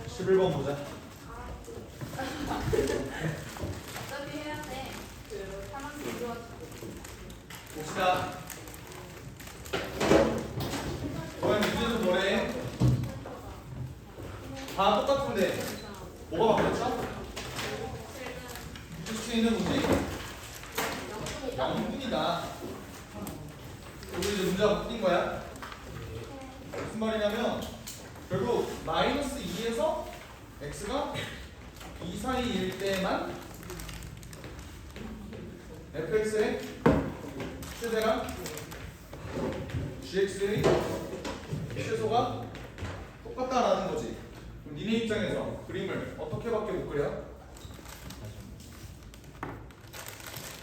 (11번) 보자. 어차피 해야 돼. 그 사망 비교하고. 봅시다. 이번 문제는 뭐래? 다 똑같은데 뭐가 바뀌었죠? 수치는 뭐지? 0분이다. 여기 이제 문제가 바뀐 거야. 무슨 말이냐면 결국 마이너스 2에서 x가 2 사이일 때만 fx의 최대랑 gx의 최소가 똑같다라는 거지. 그럼 니네 입장에서 그림을 어떻게밖에 못 그려?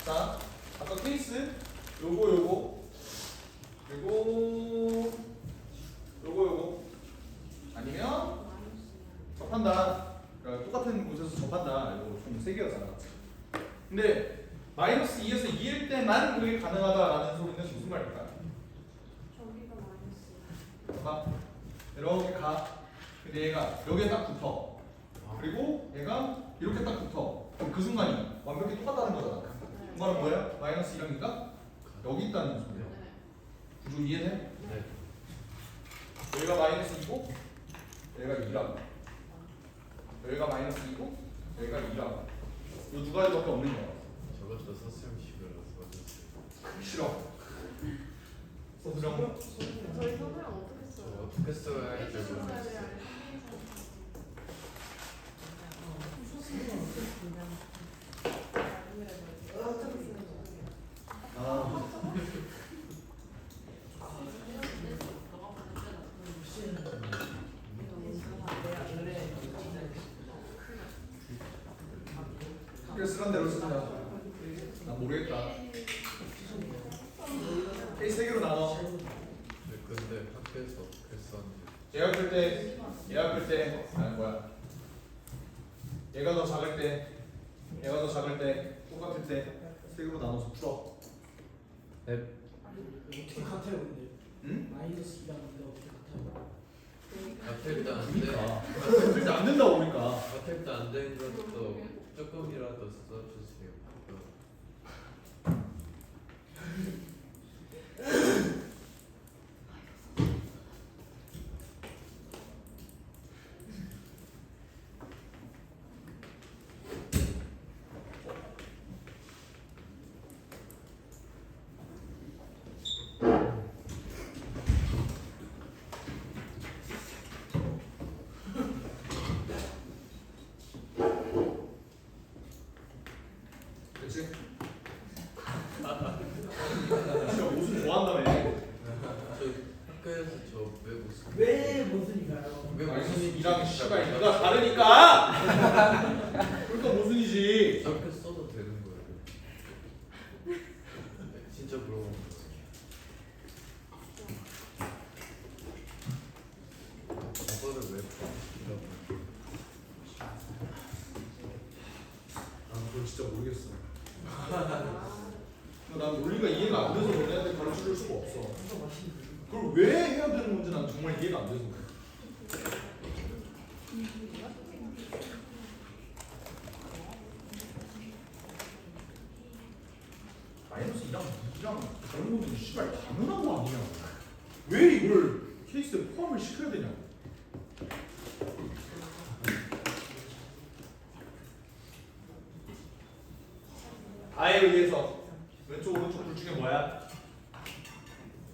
자, 아까 케이스 요거 그리고 요거 아니면 접한다. 그러니까 똑같은 곳에서 접한다. 이거 총 3개였잖아. 근데 마이너스 2에서 2일 때만 그게 가능하다라는 소리는 무슨 말일까? 저기가 마이너스. 봐. 이렇게 가. 근데 얘가 여기에 딱 붙어. 그리고 얘가 이렇게 딱 붙어. 그럼 그 순간이 완벽히 똑같다는 거잖아. 그 말은 뭐야? 마이너스 2랑 2가 여기 있다는 소리야. 네. 구조 이해돼? 네. 여기가 마이너스 2고 여기가 2랑 여기가 마이너스 2고 여기가 2랑 이 두 가지밖에 없는 거야. 저것도 서술식으로 써줬어요. 싫어. 서술형 저희 선생님 어떻게 저 써요? 어떻게 써야 할지 써야 모르겠어요. 돼요. 아, 그래 쓰란 대로 쓰자. 난 모르겠다. 케이스 3개로 나눠. 네, 근데 학교에서 어떻게 썼는지. 얘가 클 때, 뭐야? 얘가 더 작을 때, 얘가 더 작을 때, 똑같을 때, 3개로 나눠서 풀어. 네. 어떻게 같아요 근데? 응? 마이너스 2랑 2가 어떻게 같아요? 같을 때 안 돼. 그러니까. 그래서 안 된다고 그러니까. 같을 때 안 되는 것도 조금이라도 써주세요. 그치? 진짜 무슨 좋아한다며. 저 학교에서 저 왜 무슨 왜 모순인가요? 왜 마이너스 무슨 2랑 C가 이가 다르니까. 그러니까 모순이지. 저렇게 써도 되는 거예요? 네, 진짜 물어보는 거예요. 이거를 왜 풀어주시라고? 난 그걸 진짜 모르겠어. 난 논리가 이해가 안 돼서 너네한테 가르쳐 줄 수가 없어. 그걸 왜 해야 되는 건지 난 정말 이해가 안 돼서 그래. 마이너스 2랑 2랑 다른 것들은 씨발 당연한 거 아니냐. 왜 이걸 케이스에 포함을 시켜야 되냐. 아에 의해서 왼쪽 오른쪽 둘 중에 뭐야?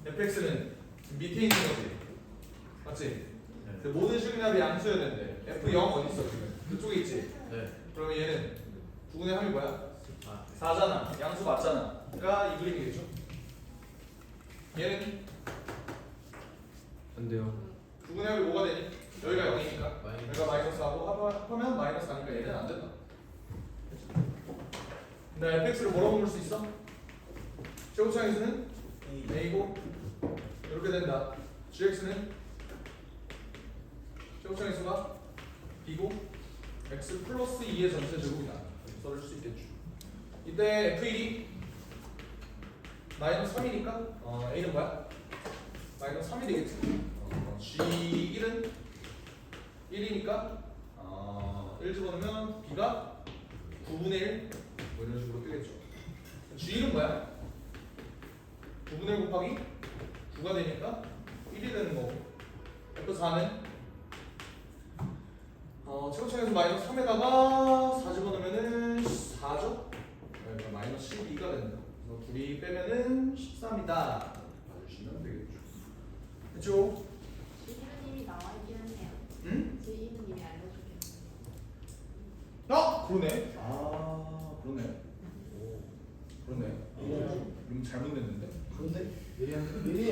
fx는 밑에 있는 거지. 맞지? 그 모든 식량이 양수여야 되는데 f0 어디 있어 지금? 그쪽에 있지? 네. 그러면 얘는 9분의 3이 뭐야? 아, 4잖아. 양수 맞잖아. 그러니까 이 그림이겠죠? 얘는 안 돼요. 9분의 3이 뭐가 되니? 여기가 0이니까 마이너스. 여기가 마이너스하고 합하면 마이너스 하니까 얘는 안 된다. 근데 fx를 뭐라고 볼 수 있어? 최고차항수는 a고 이렇게 된다. gx는 최고차항수가 b고 x 플러스 2의 전체 제곱이다. 이렇게 써줄 수 있겠죠. 이때 f1이 마이너스 3이니까 A는 뭐야? 마이너스 3이 되겠지. G1은 1이니까 1 집어넣으면 B가 9분의 1 뭐 이런 식으로 뜨겠죠. G1은 뭐야? 9분의 1 곱하기 9가 되니까 1이 되는 거고 F4는 최고층에서 마이너스 3에다가 4 집어넣으면은 4죠? 그러니까 마이너스 12가 된다. 그래서 둘이 빼면은 13이다. 봐주시면 되겠죠. 그쵸? 지희님이 나와 있긴 했네요. 응? 지희님이 알려주겠네요. 그러네. 그러네. 그러네. 이름 잘못 냈는데? 그런데 그러네.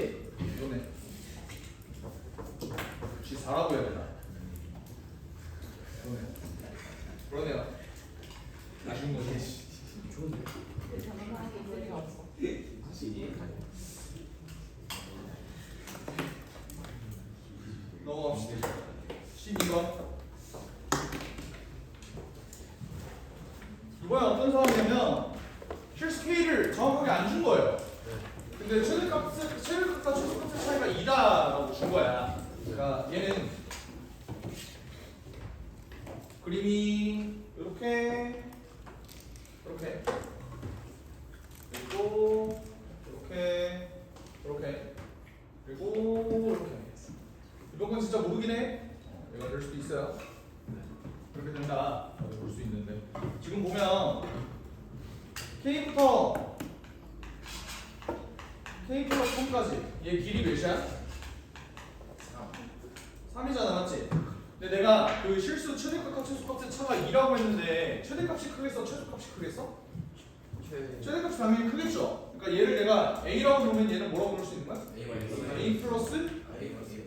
혹시 4라고 해야 되나? 그러네요. 아쉬운 거지. 좋은데. 전화하기 소리가 없어. 넘어갑시다. 12번. 이번에 어떤 상황이냐면 실수 K를 정확하게 안 준 거예요. 근데 최대값과 최소값의 차이가 2다라고 준 거야. 그러니까 얘는 그림이 이렇게 그리고 이렇게 그리고 이렇게 이런 건 진짜 모르긴 해. 얘가 될 수도 있어요. 그렇게 된다 볼 수 있는데 지금 보면 K부터 K 플러스 3까지 얘 길이 몇이야? 3이잖아 맞지? 근데 내가 그 실수 최대값과 최소값의 차가 2라고 했는데 최대값이 크겠어? 최소값이 크겠어? 최대값이 당연히 크겠죠? 그러니까 얘를 내가 A라고 놓으면 얘는 뭐라고 놓을 수 있는 거야? A 플러스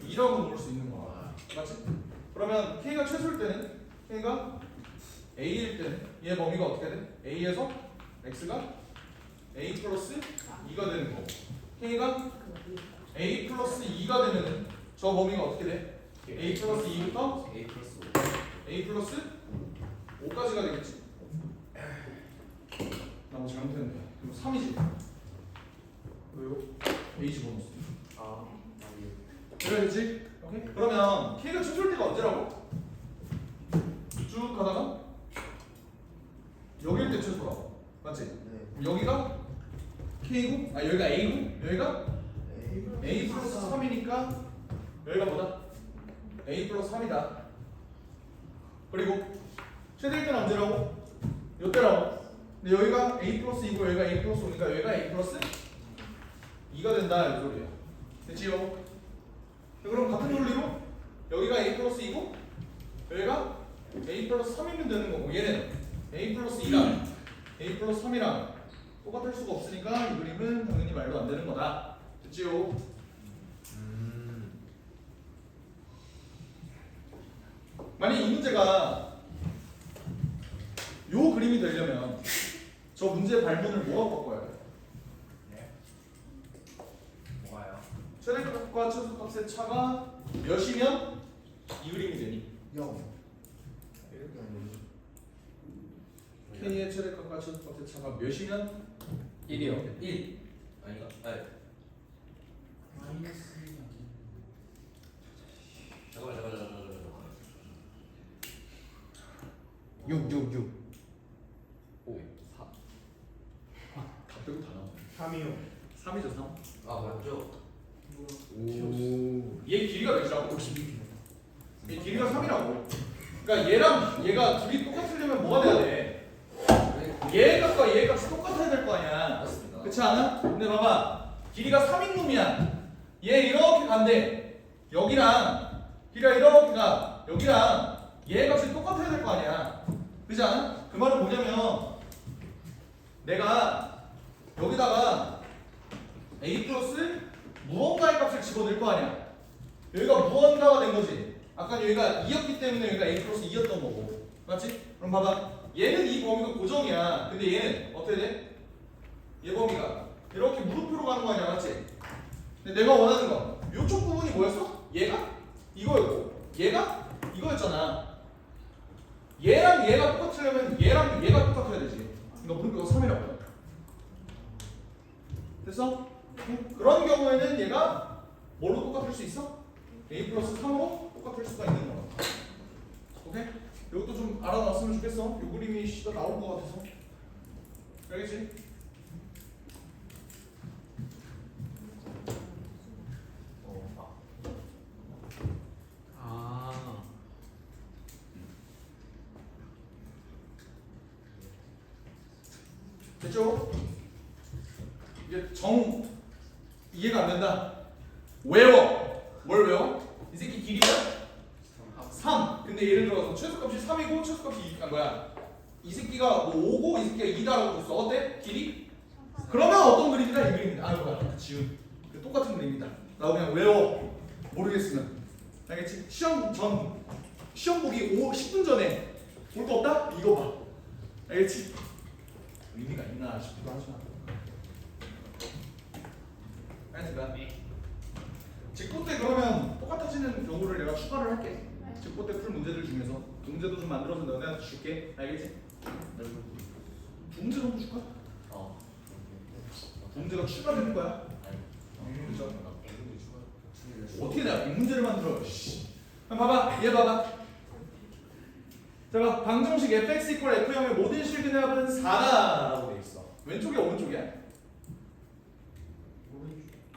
2라고 놓을 수 있는 거야 맞지? 그러면 K가 최소일 때는 K가 A일 때는 얘 범위가 어떻게 돼? A에서 X가 A 플러스 2가 되는 거고 K가 A 플러스 2가 되면 저 범위가 어떻게 돼? A 플러스 2부터 A 플러스 5까지가 되겠지? 나 뭐 잘못했네. 그럼 3이지? 왜요? A 집어넣었어. 그래야지? 오케이? 그러면 K가 최소일 때가 언제라고? 쭉 가다가 여기일 때 최소라고 맞지? 여기가 K고 여기가 A고 여기가 A 플러스 3이니까 여기가 뭐다? A 플러스 3이다. 그리고 최대일 때는 언제라고? 요때라고. 근데 여기가 A 플러스 2고 여기가 A 플러스 5니까 여기가 A 플러스 2가 된다 이 소리야. 됐지요? 그럼 같은 논리로 여기가 A 플러스 2고 여기가 A 플러스 3이면 되는 거고 얘는 A 플러스 2랑 A 플러스 3이랑 똑같을 수가 없으니까 이 그림은 당연히 말도 안 되는 거다. 됐지요? 만약 이 문제가 요 그림이 되려면 저 문제 발문을 뭐라고 바꿔야 돼? 뭐가요? 최대값과 최소값의 차가 몇이면 이 그림이 되니? 0. K의 최대값과 최소값의 차가 몇이면 1이요. 1. 아닌가? 아니. 마이너스 잠깐만. 6 5. 4. 다 빼고 다 나오네. 3이요. 3이죠 3. 아 맞죠? 오. 얘 길이가 몇이라고? 얘 길이가 3이라고. 그러니까 얘랑 얘가 둘이 똑같으려면 뭐가 돼야 돼? 얘 값과 얘 값이 똑같아야 될 거 아니야. 맞습니다. 그렇지 않아? 근데 봐봐. 길이가 3인 놈이야. 얘 이렇게 간대. 여기랑 길이가 이렇게 가. 여기랑 얘 값이 똑같아야 될 거 아니야. 그렇지 않아? 그 말은 뭐냐면 내가 여기다가 A 플러스 무언가의 값을 집어넣을 거 아니야. 여기가 무언가가 된 거지. 아까 여기가 2였기 때문에 여기가 A 플러스 2였던 거고. 맞지? 그럼 봐봐. 얘는 이 범위가 고정이야. 근데 얘는 어떻게 돼? 얘 범위가 이렇게 무릎표로 가는 거 아니야. 맞지? 근데 내가 원하는 건 요쪽 부분이 뭐였어? 얘가? 이거였고 얘가? 이거였잖아. 얘랑 얘가 똑같으려면 얘랑 얘가 똑같아야 되지. 그러니까 무릎표가 3이라고 해. 됐어? 있고 그런 경우에는 얘가 뭘로 똑같을 수 있어? a 플러스 3으로 똑같을 수가 있는 거야. 오케이? 이것도 좀 알아놨으면 좋겠어. 요 그림이 씨가 나올 것 같아서. 알겠지? 아. 됐죠? 이제 이해가 안 된다. 외워. 뭘 외워? 이 새끼 길이가 3. 근데 예를 들어서 최소값이 3이고 최소값이 2가 뭐야? 이 새끼가 뭐 5고 이 새끼가 2다라고 줬어. 어때? 길이? 그러면 어떤 그림이다? 이 그림이다. 아 뭐야? 지금 똑같은 그림이다. 나 그냥 외워. 모르겠으면. 알겠지? 시험 보기 10분 전에 볼 거 없다? 이거 봐. 알겠지? 의미가 있나 싶기도 하지만. 알겠습니다. 직보 때 그러면 똑같아지는 경우를 내가 추가를 할게. 직보 때 풀 문제들 중에서 두 문제도 좀 만들어서 너네한테 줄게. 알겠지? 두 문제 정도 줄까? 두 문제가 추가되는 거야. 그렇죠? 어떻게 내가 이 문제를 만들어? 씨. 한번 봐봐. 얘 봐봐. 자, 방정식 fx 이퀄 f0의 모든 실근의 합은 4다라고 돼 있어. 왼쪽이야 오른쪽이야?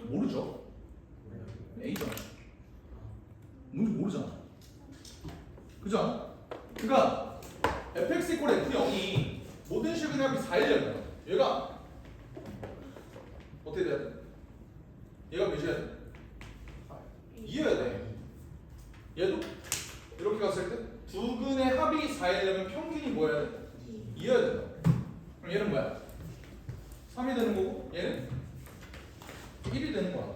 모르죠. A잖아. 뭔지 모르잖아. 그죠 않아? 그러니까 fx 이퀄 f0이 모든 실근의 합이 4이려면 얘가 어떻게 돼야 돼? 얘가 몇이어야 돼? 2여야 돼. 얘도 이렇게 갔을 때 두 근의 합이 4이려면 평균이 뭐여야 돼? 2여야 된다. 그럼 얘는 뭐야? 3이 되는 거고 얘는 1이 되는 거야.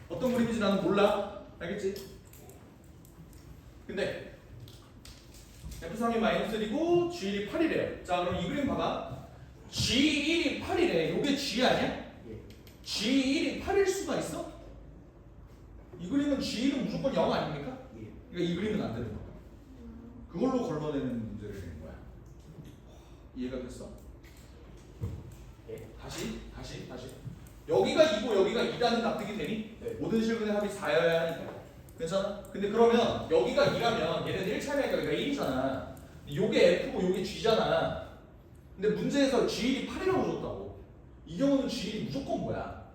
어떤 그림인지 나는 몰라. 알겠지? 근데 F3이 -1이고 G1이 8이래요. 자 그럼 이 그림 봐봐. G1이 8이래. 이게 G 아니야? G1이 8일 수가 있어? 이 그림은 G1은 무조건 0 아닙니까? 그러니까 이 그림은 안 되는 거야. 그걸로 걸러내는 문제를 내는 거야. 이해가 됐어? 다시. 여기가 2고 여기가 2라는 납득이 되니? 네. 모든 실근의 합이 4여야 하니까. 괜찮아? 근데 그러면 여기가 2라면 얘는 1차례니까 여기가 1이잖아. 요게 F고 요게 G잖아. 근데 문제에서 G1이 8이라고 줬다고. 이 경우는 G1이 무조건 뭐야?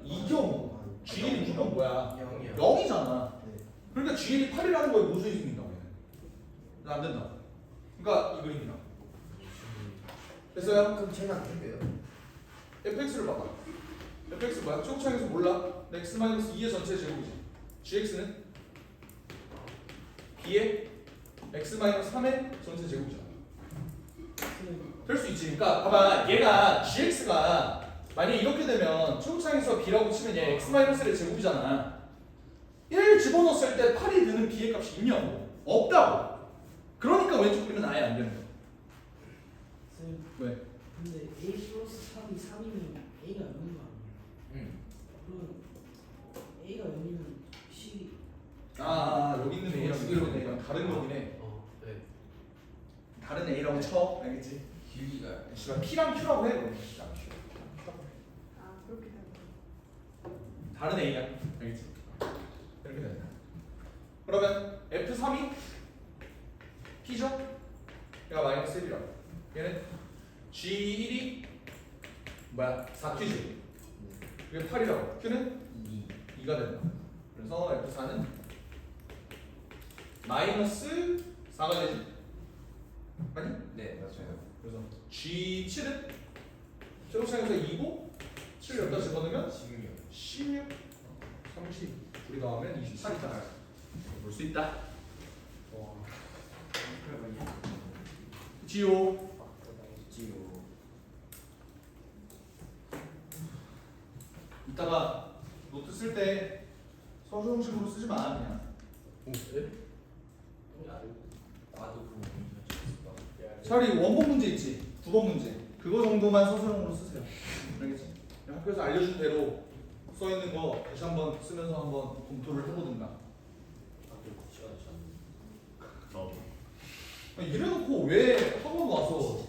이 경우 G1이 무조건 뭐야? 0이잖아. 그러니까 G1이 8이라는 거에 무슨 의미가 있다고 얘는? 안 된다. 그러니까 이 그림이다. 됐어요? 그럼 쟤는 안 된대요. fx를 봐봐. fx 뭐야? 초록창에서 몰라. x-2의 전체 제곱이지. gx는 b의 x-3의 전체 제곱이잖아. 될 수 있지. 그러니까 봐봐. 얘가 gx가 만약에 이렇게 되면 초록창에서 b라고 치면 얘 x-의 제곱이잖아. 1 집어넣었을 때 8이 드는 b의 값이 있냐고? 없다고. 그러니까 왼쪽 그림은 아예 안 되는 거야. 쌤, 왜? 근데 A 플러스 3이 3이면 A가 0인 거 아니에요? 그럼 A가 0이면 C 아 여기 있는 A랑 여기 있는 A랑 다른 거긴 해. 네. 다른 A라고 쳐. 알겠지? 길이가 씨발 P랑 Q라고 해. 그럼. 아 그렇게 되는 거. 다른 A야. 알겠지? 이렇게 된다. 그러면 F3이 P죠? 얘가 -1이라고. 얘는 G1이 뭐야? 4Q지. 그게 8이라고. Q는 2가 된다. 그래서 F4는 -4가 되지. 맞니? 네 맞아요. 그래서 G7은 초록창에서 2고 7을 여기다 집어넣으면 16, 30 우리 더하면 24니까 볼 수 있다. 지요. 이따가 노트 쓸 때 서술 형식으로 쓰지 마 그냥. 네? 나도 그거 차라리 원본 문제 있지. 9번 문제. 그거 정도만 서술형으로 쓰세요. 알겠지? 학교에서 알려준 대로 써 있는 거 다시 한번 쓰면서 한번 검토를 해보든가. 이래놓고 왜 학원 와서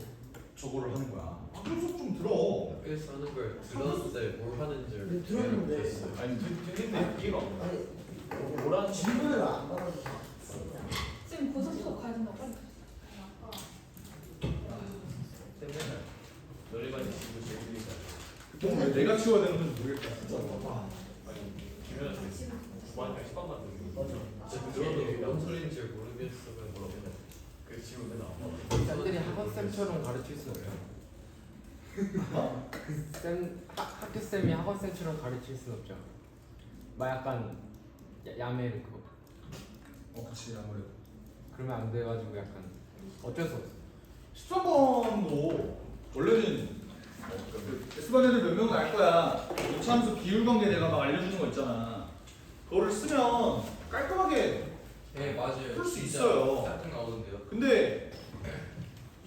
저거를 하는 거야? 수업 좀 들어. 학교에서 하는 걸 들었는데 뭘 하는지 네, 들었는데. 모르겠어요. 아니 듣는데 이해가 안 가. 아니 뭐라는 질문을 안 받아서 지금 고사 수업 가야 된다고 빨리. 때문에 너희가 지금 제일이다. 그건 왜 내가 치워야 되는 건지 모르겠다. 진짜. 아니 김현아 뭐한 10번 만들고. 진짜 들어도 뭔 소리인지 모르겠으면 뭐라고 해야 돼. 그 지금 맨날 안 받아. 쌤들이 학원쌤처럼 가르칠 수 없죠. 학교쌤이 학원쌤처럼 가르칠 수 없죠. 막 약간 야매를 그거. 그치 아무래도. 그러면 안 돼가지고 약간 어쩔 수 없어. 13번도 원래는 S반 애들 몇 명은 알 거야. 이차함수 비율관계 내가 막 알려주는 거 있잖아. 그거를 쓰면 깔끔하게. 네 맞아요. 풀수 진짜 있어요. 딱 나오는데요. 근데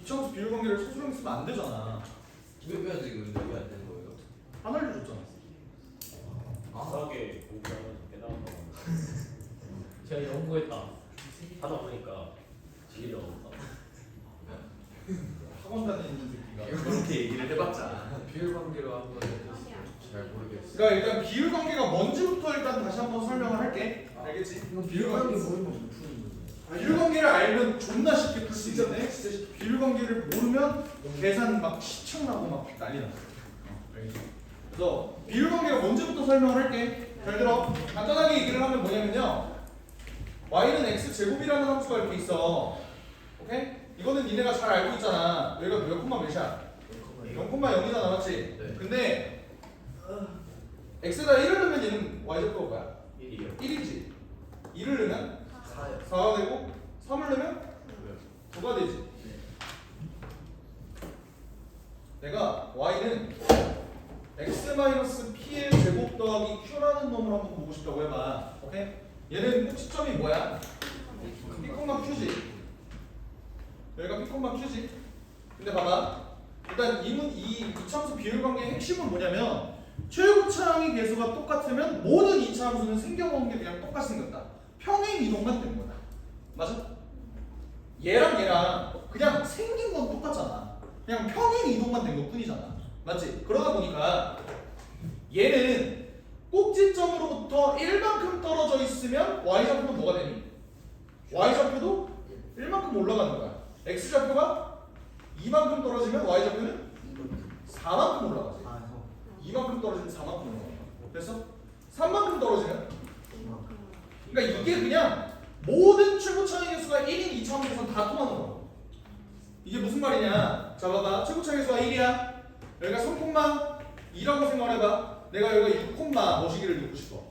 이차함수 비율관계를 서술형 쓰면 안 되잖아. 왜 지금 여기 안 되는 거예요? 안 알려줬잖아. 이상하게 공부하면 깨달았다. 제가 연구했다. 하다 보니까 질이 없다. 학원 다니는 새끼가 그렇게 얘기를 해봤자. 비율 관계로 한번 해주세요. 잘 모르겠어요. 그러니까 일단 비율관계가 뭔지부터 일단 다시 한번 설명을 할게. 알겠지? 이거 비율관계 모르면 못 푸는 거지. 비율관계를 알면 존나 쉽게 풀 수 있는데 진짜 비율관계를 모르면 계산 막 시청나고 막 난리 났어. 알겠지? 그래서 비율관계가 뭔지부터 설명을 할게. 잘 들어. 간단하게 얘기를 하면 뭐냐면요. y는 x 제곱이라는 함수가 이렇게 있어. 오케이? 이거는 니네가 잘 알고 있잖아. 여기가 몇 콤마 몇이야? 0,0이잖아, 맞지? 네. 근데 x에다 1을 넣으면 얘는 y좌표가 뭐야? 1이요. 1이지. 2를 넣으면 4요. 4가 되고 3을 넣으면 9가 되지. 내가 y는 x-p의 제곱 더하기 q라는 놈을 한번 보고 싶다고 해봐. 오케이? 얘는 꼭지점이 뭐야? p, q지. 여기가 p, q지. 근데 봐봐. 일단 이 이차함수 비율관계의 핵심은 뭐냐면 최고차항의 개수가 똑같으면 모든 이차함수는 생겨먹은 게 그냥 똑같이 생겼다. 평행 이동만 된 거다. 맞아? 얘랑 그냥 생긴 건 똑같잖아. 그냥 평행 이동만 된 것 뿐이잖아. 맞지? 그러다 보니까 얘는 꼭지점으로부터 1만큼 떨어져 있으면 y좌표는 뭐가 되니? y좌표도 1만큼 올라가는 거야. x좌표가 2만큼 떨어지면 y좌표는 4만큼 올라가지. 2만큼 떨어지면 4만큼 올라가. 됐어? 3만큼 떨어지면? 그러니까 이게 그냥 모든 최고차항의 개수가 1인 2차함수에서는 다 통하는 거야. 이게 무슨 말이냐? 자 봐봐. 최고차항의 개수가 1이야. 여기가 3,2라고 생각해봐. 내가 여기가 6, 뭐시기를 넣고 싶어.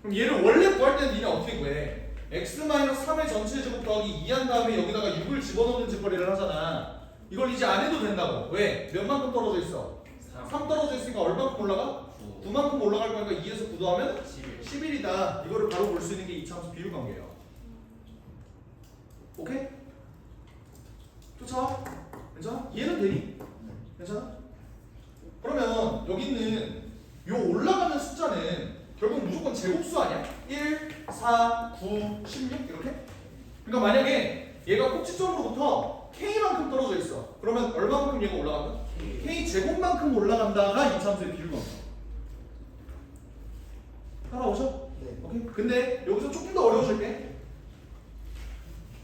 그럼 얘를 원래 구할 때는 니네 어떻게 구해? x-3의 전체 제곱 더하기 2한 다음에 여기다가 6을 집어넣는 짓거리를 하잖아. 이걸 이제 안 해도 된다고. 왜? 몇만큼 떨어져 있어? 3 떨어져 있으니까 얼마큼 올라가? 9만큼 올라갈 거니까 2에서 9 더하면 11이다. 이거를 바로 볼 수 있는 게 이차함수 비율관계예요. 오케이? 쫓아와? 괜찮아? 이해는 되니? 괜찮아? 그러면 여기 있는 요 올라가는 숫자는 결국 무조건 제곱수 아니야? 1, 4, 9, 16 이렇게? 그러니까 만약에 얘가 꼭지점으로부터 K만큼 떨어져 있어. 그러면 얼마만큼 얘가 올라간다? K 제곱만큼 올라간다가 이차함수의 비율관계. 따라오셔? 네. 오케이? 근데 여기서 조금 더 어려워질게.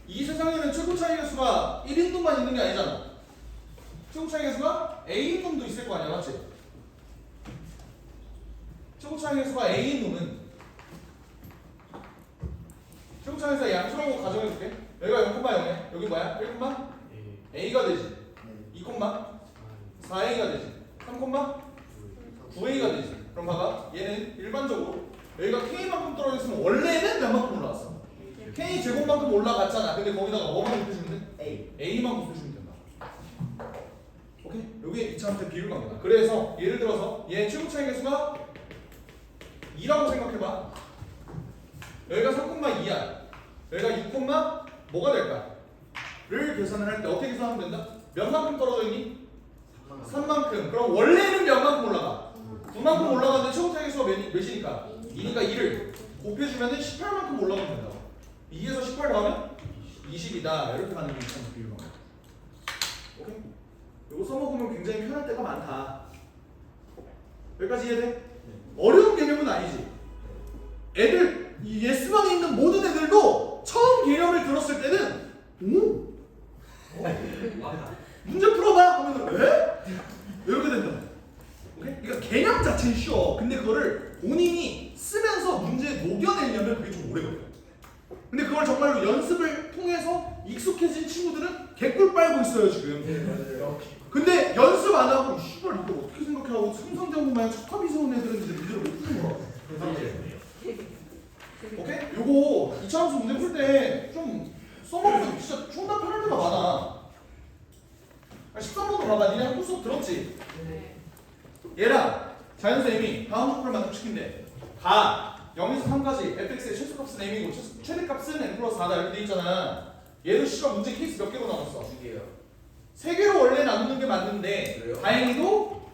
이 세상에는 최고차의 개수가 1인분만 있는 게 아니잖아. 최고차의 개수가 A인 놈도 있을 거 아니야, 맞지? 최고차의 개수가 A인 놈은 최고차의 개수가 양수라고 가정해줄게. 여기가 0,0이야. 여기 뭐야? 1, A가 되지. 2, 4A가 되지. 3, 9A가 되지. 그럼 봐봐. 얘는 일반적으로 여기가 K만큼 떨어졌으면 원래는 몇만큼 올라왔어? K 제곱만큼 올라갔잖아. 근데 거기다가 뭐만 곱해주면 돼? A만 곱해주면 된다. 오케이? 요게 이차함수의 비율관계다. 그래서 예를 들어서 얘 최고차의 개수가 2라고 생각해봐. 여기가 3,2야. 여기가 6, 뭐가 될까? 를 계산을 할 때 어떻게 계산하면 된다? 몇만큼 떨어져 있니? 3만큼. 그럼 원래는 몇만큼 올라가? 9만큼 올라가는데 최고차의 개수가 몇이니까? 2니까 2를 곱해주면 18만큼 올라가면 된다고. 2에서 18 더하면 20이다. 이렇게 가는 게 이차함수 비율관계. 오케이? 이거 써먹으면 굉장히 편할 때가 많다. 여기까지 이해돼? 어려운 개념은 아니지. 애들 이 예스방에 있는 모든 애들도 처음 개념을 들었을 때는 오? 문제 풀어봐 하면 왜? 이렇게 된다. 오케이? 그러니까 개념 자체는 쉬워. 근데 그거를 본인이 쓰면서 문제에 녹여내려면 그게 좀 오래 걸려. 근데 그걸 정말로 연습을 통해서 익숙해진 친구들은 개꿀 빨고 있어요 지금. 근데 연습 안 하고 씨발 이거 어떻게 생각하고 삼성대학교 마냥 척합이 세운 애들은 이제 문제를 못 푸는 거야. 오케이? 요거 2차 함수 문제 풀 때 좀 써먹으면 진짜 존나 편할 때가 많아. 13번도 봐봐. 니네 한국 수업 들었지? 네. 얘랑 자연수님이 다음 목표를 만족시킨대. 가 0에서 3까지 fx의 최소값은 m이고 최대값은 n 플러스 4다 이렇게 돼 있잖아. 얘도 씨발 문제 케이스 몇 개로 나눴어? 2개요. 3개로 원래 나누는 게 맞는데 그래요? 다행히도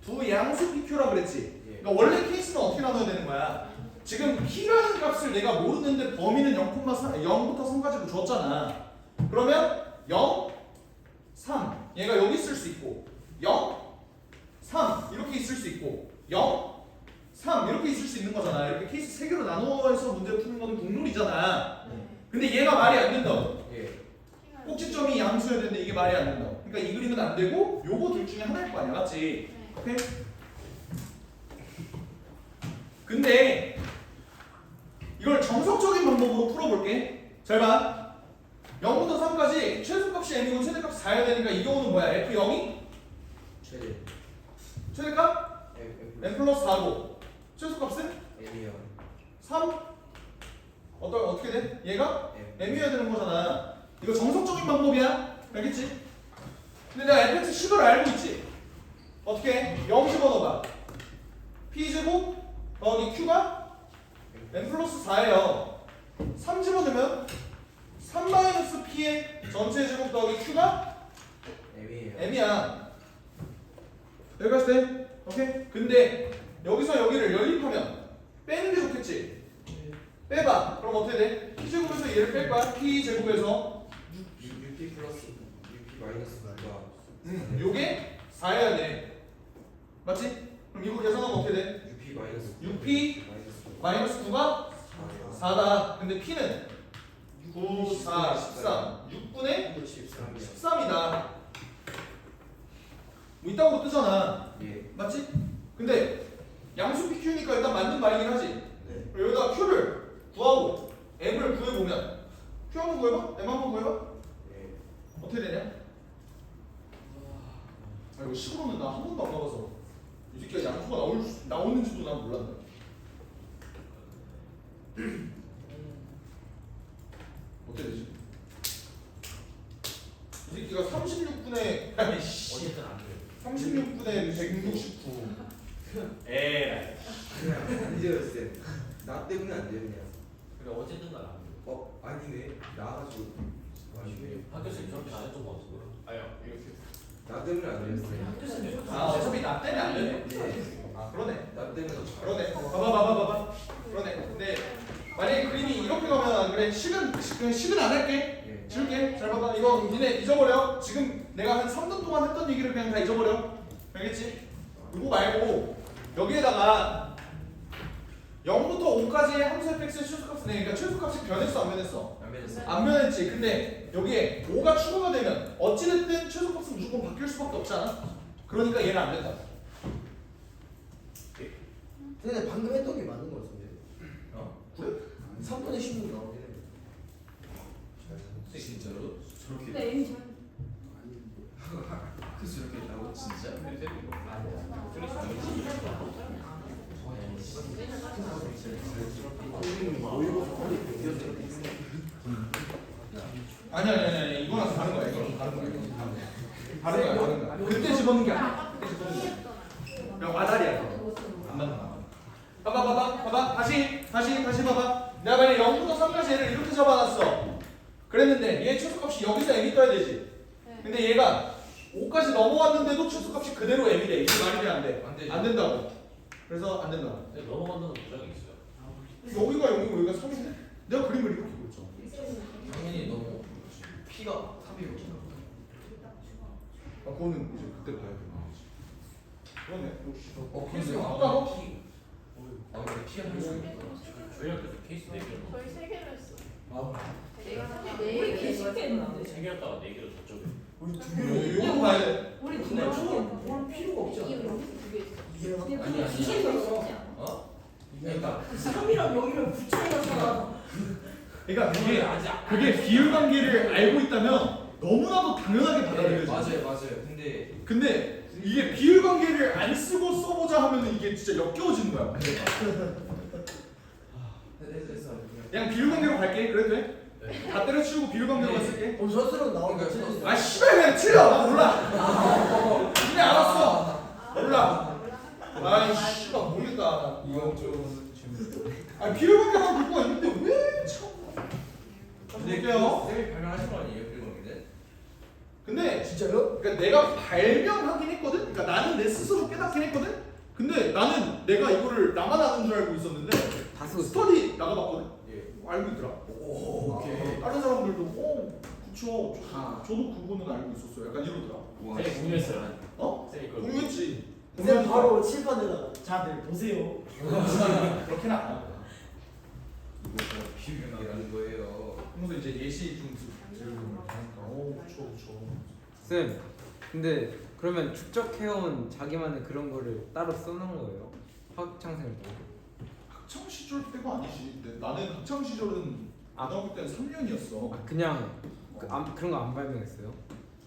두 양수 PQ라 그랬지. 예. 그러니까 원래 케이스는 어떻게 나눠야 되는 거야? 지금 P라는 값을 내가 모르는데 범위는 0부터 3까지로 줬잖아. 그러면 0, 3 얘가 여기 있을 수 있고 0, 3 이렇게 있을 수 있고 0, 3 이렇게 있을 수 있는 거잖아. 이렇게 케이스 3개로 나누어서 문제 푸는 거는 국룰이잖아. 근데 얘가 말이 안 된다고. 예. 꼭지점이 양수여야 되는데 이게 말이 안 된다고. 그러니까 이 그림은 안 되고 요거 둘 중에 하나일 거 아니야, 맞지? 오케이? 근데 이걸 정석적인 방법으로 풀어볼게. 잘 봐. 0부터 3까지 최소값이 n이고 최대값이 4여야 되니까 이 경우는 뭐야? f0이 최대. 최대값 n 플러스 4고 최소값은 M이요. 3 어떻게 돼? 얘가 M. m이어야 되는 거잖아. 이거 정석적인 방법이야. 알겠지? 근데 내가 fx 10을 알고 있지? 어떻게 해? 0 집어넣어봐. p제곱 더하기 q가 n 플러스 4예요. 3 집어넣으면 3-p의 전체 제곱 더하기 q가 M이에요. m이야. 여기까지 돼? 오케이? 근데 여기서 여기를 연립하면 빼는 게 좋겠지? 빼봐. 그럼 어떻게 돼? p제곱에서 얘를 뺄 거야. p제곱에서 6P 플러스 6P 마이너스 9가 요게 4여야 돼. 맞지? 그럼 이거 계산하면 어떻게 돼? 6P 마이너스 6P 마이너스 마이너스 9가 4요. 4다. 근데 p는 9, 4, 13 6분의 13이요. 13이다. 뭐 이따구로 뜨잖아. 예. 맞지? 근데 양수 PQ니까 일단 맞는 말이긴 하지. 네. 그리고 여기다 Q를 구하고 M을 구해보면 Q 한번 구해봐? M 한번 구해봐? 예. 어떻게 되냐? 아 이거 식으로는 나 한 번도 안 가봐서 이 새끼가 양수가 나오는지도 난 몰랐네. 어떻게 되지? 이 새끼가 36분의 아이씨 어쨌든 안 돼요. 36분의 169 에라이 안 돼요, 쌤. 나 때문에 안 되네요. 그래 어쨌든 안 돼요. 아니네. 나가지고. 아니네. 학교생이 저렇게 안 했던 거 같아. 아니요 이렇게. 나 때문에 안 되네요. 학교생이 아 어차피 나 때문에 안 되네. 네. 아 그러네. 나 때문에 더 잘. 그러네. 봐봐. 그러네. 근데 만약에 그림이 이렇게 가면 그래 식은 안 할게. 예. 지울게. 잘 봐봐. 이거 니네 잊어버려. 지금 내가 한 3분 동안 했던 얘기를 그냥 다 잊어버려. 알겠지? 이거 말고 여기에다가 0부터 5까지의 함수 fx의 최소값은 그러니까 최소값이 변했어 안 변했어? 안 되겠어. 안 변했지. 근데 여기에 5가 추가가 되면 어찌됐든 최소값은 무조건 바뀔 수밖에 없잖아. 그러니까 얘는 안 된다. 근데 방금 했던 게 맞는 거 같은데. 그래? 3분의 16 나오긴 해. 진짜로? 저렇게 근데 이미 전 그래서 저렇게 나오 진짜? 아니 이거랑 다른 거야. 이거랑 다른 거야. 다른 거야. 그때 집어넣은 게 아니야. 그때 집어넣은 게 아니야. 그냥 와다리야. 안 맞나? 봐봐. 다시 봐봐. 내가 만약 0부터 3까지 얘를 이렇게 잡아놨어. 그랬는데 얘 최소값이 여기서 m이 떠야 되지. 근데 얘가 5까지 넘어왔는데도 최소값이 그대로 m이래. 이게 말이 돼 안 돼? 안 되죠. 안 된다고. 그래서 안 된다. 넘어간다는 보장이 있어요. 여기가 3인데? 내가 그림을 이렇게 그렸죠. 당연히 너무 P가 3이고. 그거는 이제 그때 봐야 되는 거지. 그러네. 근데 아까 근데 피가 할수 있어. 저희 학교도 케이스 4개를 저희 3개로 했어. 아, 내가 우리 게시했는데. 3개였다가 4개로 저쪽에. 우리 두 이거 봐야 돼. 우리 근데 저건 볼 필요가 없지 이거 않나? 여기서 2개 있어. 이해가 아니, 아니. 어? 그러니까 3이랑 0이면 9차이가 그러니까 아직 그게 비율 관계를 알고 있다면 너무나도 당연하게 받아들여져. 맞아요. 근데 근데 이게 비율 관계를 안 쓰고 써보자 하면은 이게 진짜 역겨워지는 거야. 문제가. 됐어. 그냥 비율 관계로 갈게. 그래도 돼? 네. 다 때려치우고 비율 관계로만 쓸게. 스스로 나오는 거 그러니까 틀리지. 아 씨발 그냥 틀려. 나 몰라. 이미 알았어. 몰라. 아이 씨발 모르겠다. 이건 좀 아 비율 관계만 듣고 있는데 왜 참. 볼게요. 쌤이 발명하신 거 아니에요? 그런 근데 진짜요? 그러니까 내가 발명하긴 했거든. 그러니까 나는 내 스스로 깨닫긴 했거든. 근데 나는 내가 이거를 나만 아는 줄 알고 있었는데 다 쓰고 있어. 스터디 나가봤거든. 예. 알고 있더라. 오, 오케이. 다른 사람들도 그쵸. 아. 저도 그거는 알고 있었어요. 약간 이러더라. 쌤이 공유했어요. 어? 쌤이 그걸 공유했지. 쌤 바로 칠판에다가 자들 보세요. 그렇게는 안 하고. 이거 비밀이라는 거예요. 그러면서 이제 예시 좀 들으면 하니까 그쵸. 쌤, 근데 그러면 축적해온 자기만의 그런 거를 따로 써놓은 거예요? 학창생일 때? 학창 시절 때가 아니지. 근데 나는 학창 시절은 아. 고등학교 때는 3년이었어. 그냥 그런 거 안 발명했어요?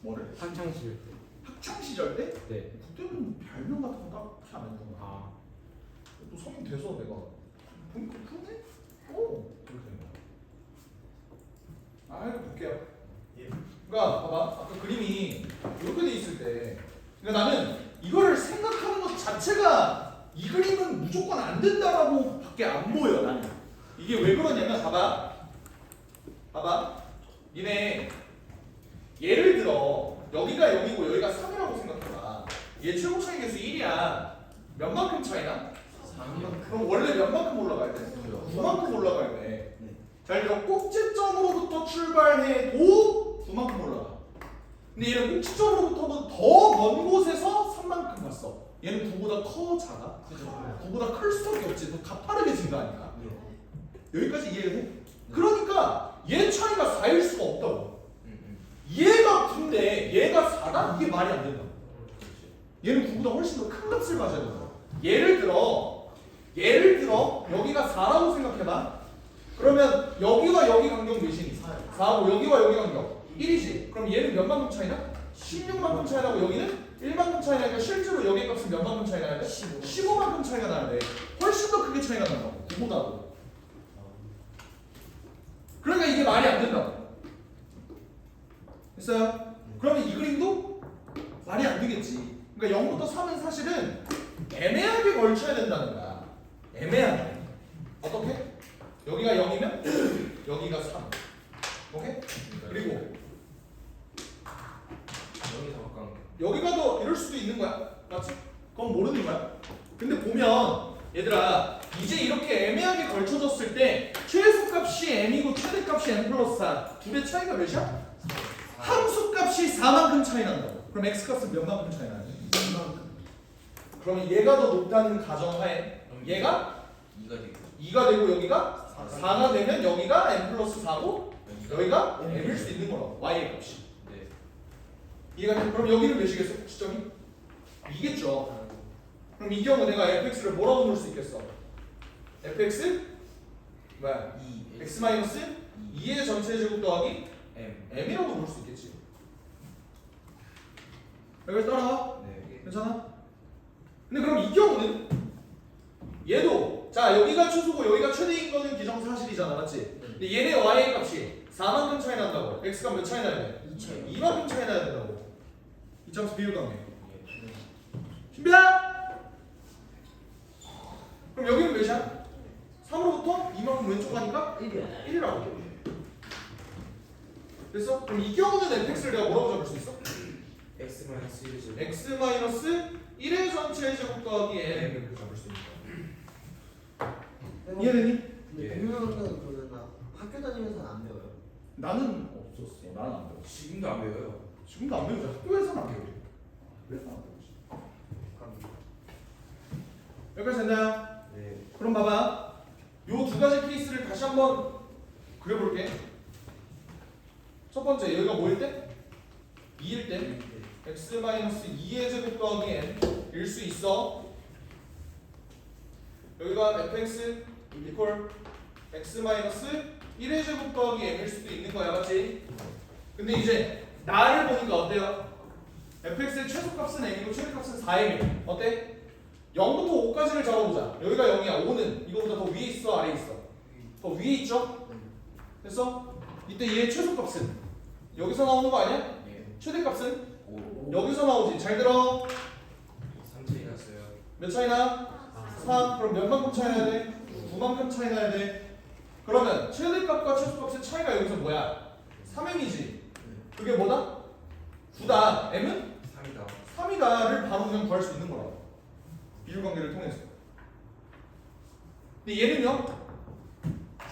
뭐를? 학창 시절 때. 학창 시절 때? 네. 그때는 별명 같은 거 딱히 안 했던 거야. 아, 또 성인 돼서 내가 보니까 그러네? 그렇게 된 거야. 아, 이거 볼게요. 그러니까 봐봐. 아까 그림이 이렇게 돼 있을 때 그러니까 나는 이거를 생각하는 것 자체가 이 그림은 무조건 안 된다라고 밖에 안 보여 나는. 이게 왜 그러냐면 봐봐. 니네 예를 들어 여기가 0이고 여기가 3이라고 생각해봐. 얘 최고 차이 계수 1이야. 몇 만큼 차이나? 3년. 그럼 원래 몇 만큼 올라가야 돼? 9만큼 올라가야 돼. 자, 이런 꼭지점으로부터 출발해도 9만큼 올라가. 근데 얘는 꼭지점으로부터는 더 먼 곳에서 3만큼 갔어. 얘는 9보다 커 작아? 9보다 클 수밖에 없지. 더 가파르게 진 거 아니야? 여기까지 이해해? 그러니까 얘 차이가 4일 수가 없다고. 얘가 9인데 얘가 4다? 이게 말이 안 된다. 얘는 9보다 훨씬 더 큰 값을 가져야 된다. 예를 들어 여기가 4라고 생각해봐. 그러면 여기와 여기 간격 몇이니? 4고 여기와 여기 간격 1이지. 그럼 얘는 몇 만큼 차이나? 16만큼 차이 나고 여기는 1만큼 차이 나니까 실제로 여기 값은 몇 만큼 차이 나야 돼? 15만큼 차이가 나야 돼. 훨씬 더 크게 차이가 난다고. 이보다도. 그러니까 이게 말이 안 된다고. 됐어요? 그러면 이 그림도 말이 안 되겠지. 그러니까 0부터 3은 사실은 애매하게 걸쳐야 된다는 거야. 애매하게. 어떻게? 여기가 0이면 여기가 3. 오케이? 그리고 여기서 가까운 거. 여기가 더 이럴 수도 있는 거야. 맞지? 그건 모르는 거야. 근데 보면 얘들아 이제 이렇게 애매하게 걸쳐졌을 때 최소값이 m이고 최대값이 m 플러스 4 둘의 차이가 몇이야? 함수값이 4만큼 차이 난다고. 그럼 x값은 몇 만큼 차이 나야 돼? 2만큼. 그러면 얘가 더 높다는 가정하에 얘가 2가 되고 여기가 4가 되면 여기가 m 플러스 4고 여기가 m일 수 있는 거라고. y의 값이. 네. 이해가 돼? 그럼 여기는 몇이겠어? 시점이? 2겠죠. 그럼 이 경우 내가 fx를 뭐라고 놓을 수 있겠어? fx 뭐야? 2 x 마이너스 2의 전체 제곱 더하기 M. m이라고 놓을 수 있겠지. 여기서 따라와? 네. 괜찮아? 근데 그럼 이 경우는 얘도 자 여기가 초수고 여기가 최대인 거는 기정사실이잖아, 맞지? 근데 얘네 y의 값이 4만큼 차이 난다고. x가 몇 차이 나야 돼? 2만큼 차이 나야 된다고. 이 점수 비율 관계. 준비야? 그럼 여기는 몇이야? 3으로부터 2만큼 왼쪽 가니까 1이라고. 됐어? 그럼 이 경우는 fx를 내가 뭐라고 잡을 수 있어? X 마이너스 1이죠. x 마이너스 1의 전체 제곱 더하기 n 이렇게 잡을 수 있는 거야. 이해되니? 근데 공유하는 거는 나 학교 다니면서는 안 배워요. 나는 없었어. 나는 안 배웠어. 지금도 안 배워요. 지금도 안 배우지. 학교에서는 안 배우지. 왜 나왔다고 여기까지 됐나요? 네. 그럼 봐봐. 요 두 가지 케이스를 다시 한번 그려볼게. 첫 번째 여기가 뭐일 때? 2일 때 x-2의 제곱 더하기 n일 수 있어. 여기가 fx 이퀄 x-1의 제곱 더하기 n일 수도 있는 거야, 맞지? 근데 이제 나를 보니까 어때요? fx의 최소값은 n이고 최대값은 4m이야. 어때? 0부터 5까지를 잡아보자. 여기가 0이야. 5는 이거보다 더 위에 있어, 아래에 있어? 더 위에 있죠? 됐어? 이때 얘의 최소값은 여기서 나오는 거 아니야? 예. 최대값은 오. 여기서 나오지. 잘 들어. 3차 났어요. 몇 차이나? 3. 그럼 몇 만큼 차이 나야 돼? 9만큼 차이 나야 돼. 그러면 최대값과 최소값의 차이가 여기서 뭐야? 3m이지. 그게 뭐다? 9다. m은 3이다. 3이다를 바로 그냥 구할 수 있는 거라고. 비율관계를 통해서. 근데 얘는요?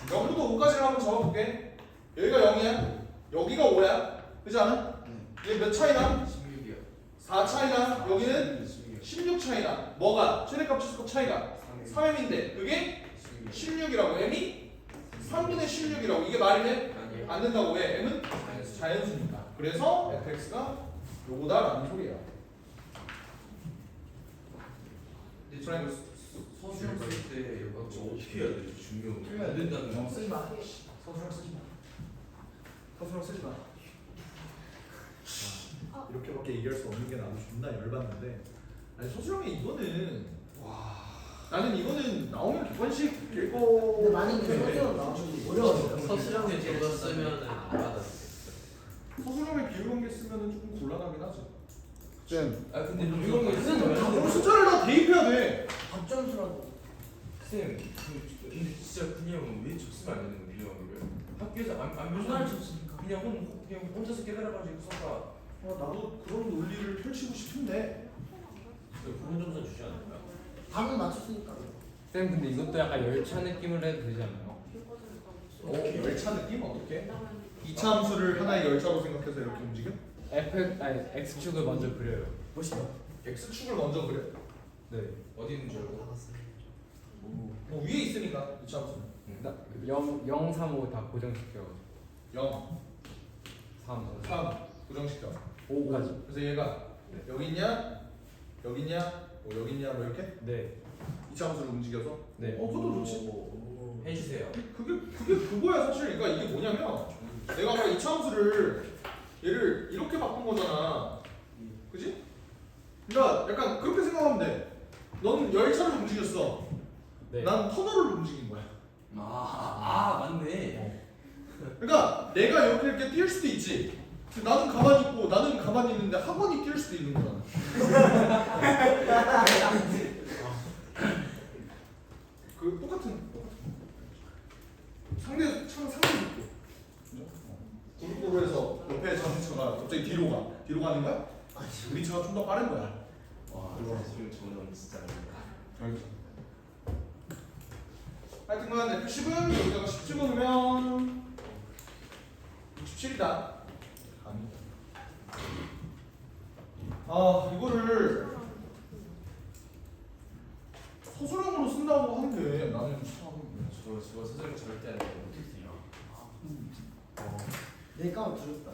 0부터 5까지를 한번 적어볼게. 여기가 0이야. 여기가 5야. 그렇지 않아? 얘 몇 차이나? 16이요. 4 차이나? 여기는 16. 16 차이나. 뭐가? 최대값 최소값 차이가 3m인데 그게 16이라고. m이 3분의 16이라고. 이게 말이 돼? 아니요. 안 된다고. 왜? m은 자연수니까. 그래서 fx가 요거다라는 소리야. 근데 저 서술형 쓸때 이거 어떻게 해야 되지? 중요. 틀리면 안 된다는 거. 쓰지 마. 서술형 쓰지 마. 서술형 쓰지 마. 이렇게밖에 얘기할 수 없는 게 나도 존나 열받는데. 아니 서술형에 이거는 와. 나는 이거는 나오면 객관식 근데 읽고. 만약에 서술형 나오면 어려워요. 서술형에 저거 쓰면은 안 받았어요. 서술형에 비율관계 쓰면은 조금 곤란하긴 하지. 쌤, 아 근데 이런 거 쌤, 그럼 숫자를 다 대입해야 돼. 답점수라도. 쌤, 근데 진짜 그냥 왜 적으면 안 되는 거예요? 이거를 학교에서 안 얼마나 배우면 줬습니까? 그냥 혼자서 깨달아가지고 써봐. 나도 그런 논리를 펼치고 싶은데. 부분 점수 주지 않을까? 답은 맞췄으니까. 쌤 근데 이것도 약간 열차 느낌을 해도 되지 않나요? 열차 느낌 어떻게? 2차 함수를 하나의 열차로 생각해서 이렇게 움직여? x축을 먼저 그려요. 멋있다. x축을 먼저 그려. 네. 어디 있는 줄 알고? 뭐 위에 있으니까 2차 함수는. 0, 3, 5 다 고정시켜. 0, 3, 3 고정시켜. 5까지. 그래서 얘가 여기 있냐? 여기 있냐? 뭐 여기 있냐? 뭐 이렇게? 네. 2차 함수를 움직여서? 네. 그것도 좋지. 해주세요. 그게 그거야 사실. 그러니까 이게 뭐냐면 내가 아까 2차 함수를 얘를 이렇게 바꾼 거잖아. 그지? 그러니까 약간 그렇게 생각하면 돼. 너는 열차를 움직였어. 네. 난 터널을 움직인 거야. 맞네. 그러니까 내가 이렇게 뛸 수도 있지. 나는 가만히 있고 나는 가만히 있는데 학원이 뛸 수도 있는 거잖아. 그 똑같은 상대 속도. 고속도로에서 옆에 자동차가 갑자기 뒤로 가는 거야? 우리 차가 좀 더 빠른 거야. 와, 지금 저는 진짜 알겠어. 하여튼간 F10은 여기다가 10 집어넣으면 67이다. 이거를 서술형으로 쓴다고 하는데 나는 참. 저거 서술형 절대 안 돼요. 내가 두렵다.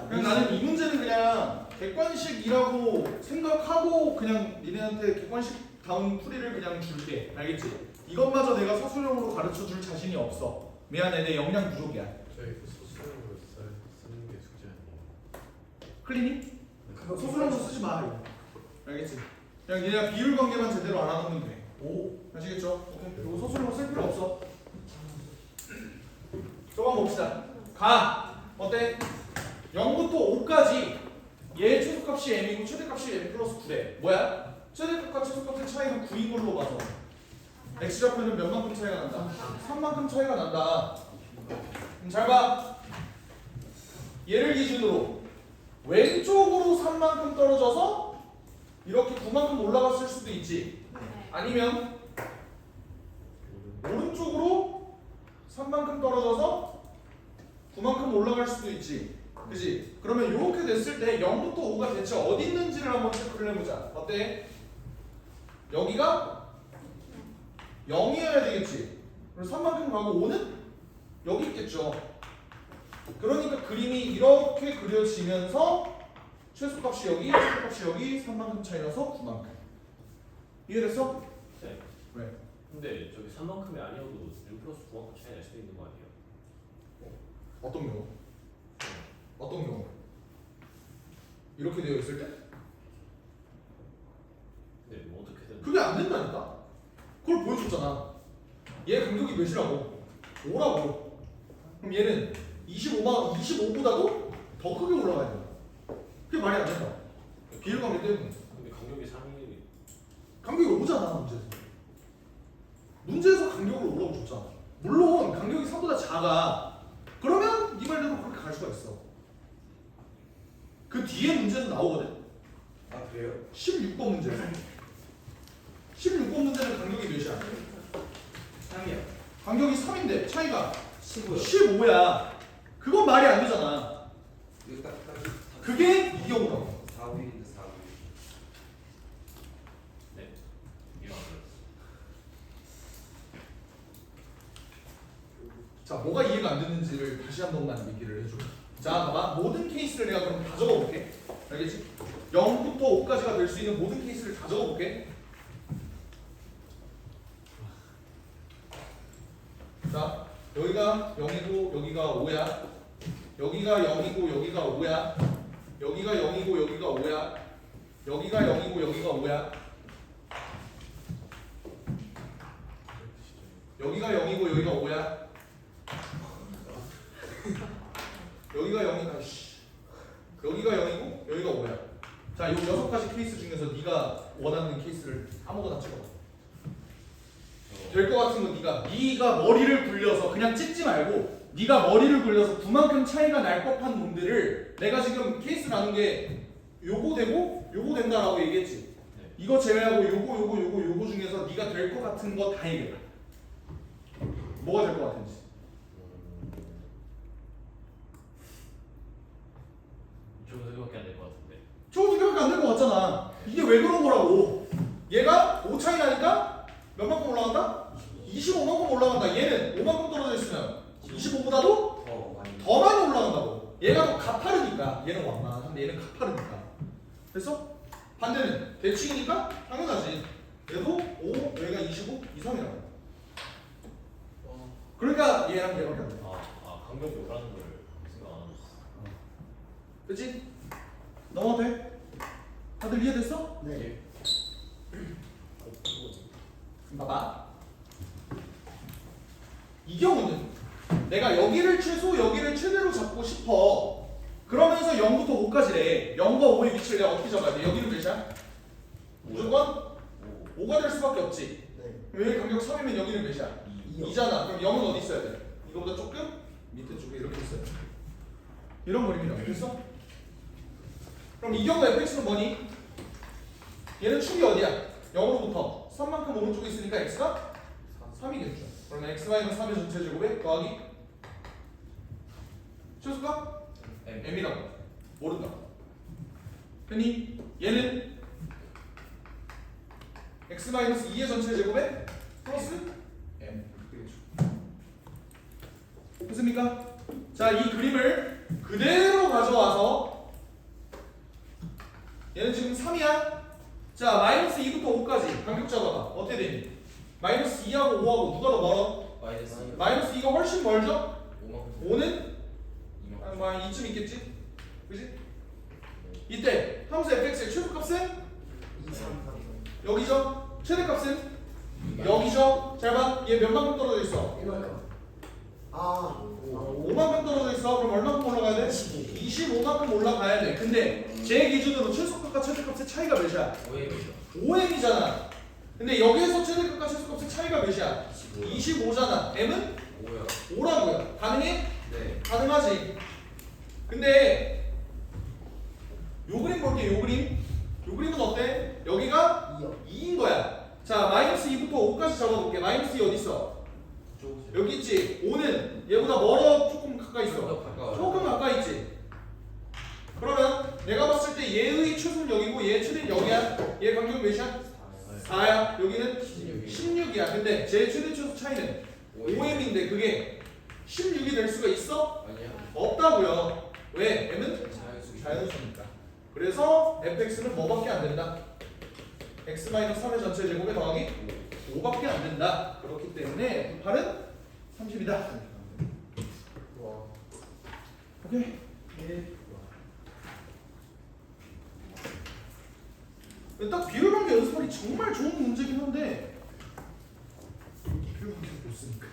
그냥 나는 이 문제는 그냥 객관식이라고 생각하고 그냥 니네한테 객관식 다운 풀이를 그냥 줄게. 알겠지? 이것마저 내가 서술형으로 가르쳐 줄 자신이 없어. 미안해, 내 역량 부족이야. 저희 그 서술형으로 쓰는 게 숙제 아니에요? 클리니? 서술형으로 쓰지 마. 이거. 알겠지? 그냥 니네가 비율 관계만 제대로 알아놓으면 돼. 오, 아시겠죠? 오케이. 이거 서술형으로 쓸 필요 없어. 저거 한번 봅시다. 가. 어때? 0부터 5까지 얘 최소값이 m이고 최대값이 m 플러스 9래. 뭐야? 최대값과 최소값의 차이가 9인 걸로 봐서 x좌표는 몇 만큼 차이가 난다? 3만큼 차이가 난다. 잘 봐. 얘를 기준으로 왼쪽으로 3만큼 떨어져서 이렇게 9만큼 올라갔을 수도 있지. 아니면 오른쪽으로 3만큼 떨어져서 9만큼 올라갈 수도 있지. 그지? 그러면 이렇게 됐을 때 0부터 5가 대체 어디 있는지를 한번 체크를 해보자. 어때? 여기가 0이어야 되겠지. 그래서 3만큼 가고 5는 여기 있겠죠. 그러니까 그림이 이렇게 그려지면서 최소값이 여기, 최소값이 여기, 3만큼 차이 나서 9만큼. 이해됐어? 네. 왜? 근데 저기 3만큼이 아니어도 6 플러스 9만큼 차이 날 수도 있는 거 아니에요? 어떤 경우? 어떤 경우? 이렇게 되어 있을 때? 근데 뭐 어떻게든 그게 안 된다니까? 그걸 보여줬잖아. 얘 간격이 몇이라고? 5라고. 그럼 얘는 25보다도 더 크게 올라가야 된다. 그게 말이 안 된다. 비율관계 때문에. 근데 간격이 3이 간격이 5잖아, 문제에서. 문제에서 간격을 5라고 줬잖아. 물론 간격이 3보다 작아. 그러면 네 말대로 그렇게 갈 수가 있어. 그 뒤에 문제도 나오거든. 아 그래요? 16번 문제. 16번 문제는 간격이 몇이야? 3이요. 간격이 3인데 차이가 15요. 15야. 그건 말이 안 되잖아. 이거 딱 그게 이 경우라고. 4분인데 4분. 네. 이해가 안 돼요. 자, 뭐가 이해가 안 됐는지를 다시 한 번만 얘기를 해줘. 자, 봐봐. 모든 케이스를 내가 그럼 다 적어볼게. 알겠지? 0부터 5까지가 될 수 있는 모든 케이스를 다 적어볼게. 자, 여기가 0이고 여기가 5야. 여기가 0이고 여기가 5야. 여기가 0이고 여기가 5야. 여기가 0이고 여기가 5야. 여기가 0이고 여기가 5야. 여기가 0이고 여기가 0이고 여기가 5야. 자, 이 6가지 케이스 중에서 네가 원하는 케이스를 아무거나 찍어봐. 될 것 같은 건 네가 머리를 굴려서 그냥 찍지 말고 네가 머리를 굴려서 그만큼 차이가 날 법한 놈들을 내가 지금 케이스 나눈 게 요거 되고 요거 된다라고 얘기했지. 네. 이거 제외하고 요거 중에서 네가 될 것 같은 거 다 얘기해봐. 뭐가 될 것 같은지. 저거 생각밖에 안 될 것 같은데. 저거 두 개밖에 안 될 것 같잖아. 이게 왜 그런 거라고. 얘가 5 차이 나니까 몇만큼 올라간다? 25만큼 올라간다. 얘는 5만큼 떨어져 있으면 25보다도 더 많이. 더 많이 올라간다고. 얘가 더 가파르니까. 얘는 완만한데 얘는 가파르니까. 됐어? 반대는 대칭이니까 당연하지. 얘도 5, 얘가 25 이상이라고. 그러니까 얘랑 얘밖에 안 돼. 간격이 오라는 걸 생각 안 하고 있어. 그치? 넘어도 돼? 다들 이해됐어? 네. 봐봐. 이 경우는 내가 여기를 최소 여기를 최대로 잡고 싶어. 그러면서 0부터 5까지래. 0과 5의 위치를 내가 어떻게 잡아야 돼? 여기는 몇이야? 무조건 5가 될 수밖에 없지. 네. 그럼 여기 간격 3이면 여기는 몇이야? 2잖아. 그럼 0은 어디 있어야 돼? 이거보다 조금 밑에 쪽에 이렇게 있어야 돼. 이런 그림이라고. 됐어? 그럼 이 경우 fx는 뭐니? 얘는 축이 어디야? 0으로부터 3만큼 오른쪽에 있으니까 x가 3이겠죠. 그러면 x-3의 전체 제곱에 더하기 최소값? m이라고. 모른다. 그니 얘는 x-2의 전체 제곱에 플러스 m. 됐습니까? 자, 이 그림을 그대로 가져와서 얘는 지금 3이야. 자, 마이너스 2부터 5까지 간격 잡아봐. 어떻게 되니? 마이너스 2하고 5하고 누가 더 멀어? 마이너스 마이너스 2가 훨씬 멀죠? 5만큼. 5는 2만큼. 뭐 한 이쯤 있겠지? 그지? 이때 함수 fx의 최소값은 2, 3, 3. 여기죠? 최대값은 여기죠? 잘 봐. 얘 몇만큼 떨어져 있어? 이만큼. 아, 5만큼 떨어져 있어. 그럼 얼마큼 올라가야 돼? 25만큼 올라가야 돼. 근데 제 기준으로 최소값과 최대값의 차이가 몇이야? 5M이죠. 5m이잖아. 근데 여기에서 최대값과 최소값의 차이가 몇이야? 25잖아. m은 5요. 5라고요. 가능해? 네. 가능하지. 근데 요 그림 볼게. 요 그림. 요 그림은 어때? 여기가 2요. 2인 거야. 자, 마이너스 2부터 5까지 잡아볼게. 마이너스 2 어디 있어? 여기 있지. 5는 얘보다 멀어? 조금 가까이 있어? 더 가까워. 조금 가까이 있지. 그러면 내가 봤을 때 얘의 최소는 여기고 얘의 최대는 여기야. 얘 간격 몇이야? 4야. 여기는 16이야. 근데 제 최대 최소 차이는 5m인데 그게 16이 될 수가 있어? 아니야. 없다고요. 왜? m은 자연수. 자연수니까. 그래서 fx는 뭐밖에 안 된다? x-3의 전체 제곱에 더하기 5밖에 안 된다. 그렇기 때문에 8은 30이다. 오케이. 딱 비율관계 연습하기 정말 좋은 문제긴 한데 비율관계 못 쓰니까.